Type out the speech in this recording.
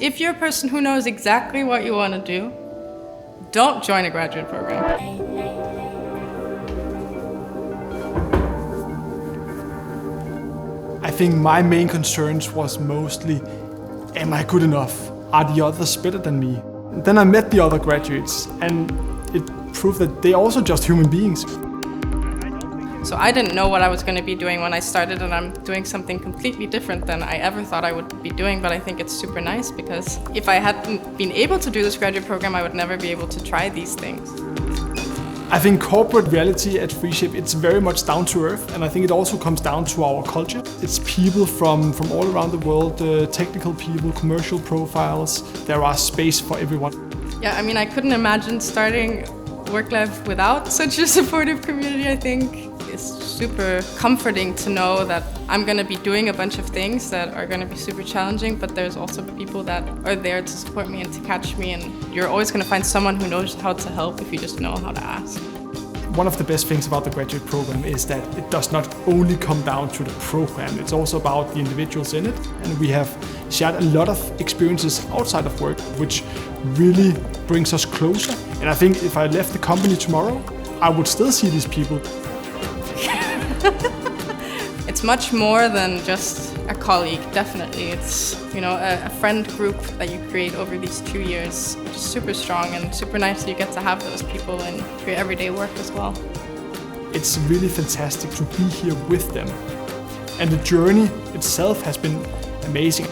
If you're a person who knows exactly what you want to do, don't join a graduate program. I think my main concerns was mostly, am I good enough? Are the others better than me? Then I met the other graduates and it proved that they're also just human beings. So I didn't know what I was going to be doing when I started, and I'm doing something completely different than I ever thought I would be doing, but I think it's super nice because if I hadn't been able to do this graduate program, I would never be able to try these things. I think corporate reality at Freeshape, it's very much down to earth, and I think it also comes down to our culture. It's people from all around the world, technical people, commercial profiles. There are space for everyone. Yeah, I mean, I couldn't imagine starting work life without such a supportive community, I think. It's super comforting to know that I'm going to be doing a bunch of things that are going to be super challenging, but there's also people that are there to support me and to catch me, and you're always going to find someone who knows how to help if you just know how to ask. One of the best things about the graduate program is that it does not only come down to the program, it's also about the individuals in it. And we have shared a lot of experiences outside of work, which really brings us closer. And I think if I left the company tomorrow, I would still see these people. It's much more than just a colleague, definitely. It's, a friend group that you create over these 2 years. It's super strong and super nice that you get to have those people in your everyday work as well. It's really fantastic to be here with them. And the journey itself has been amazing.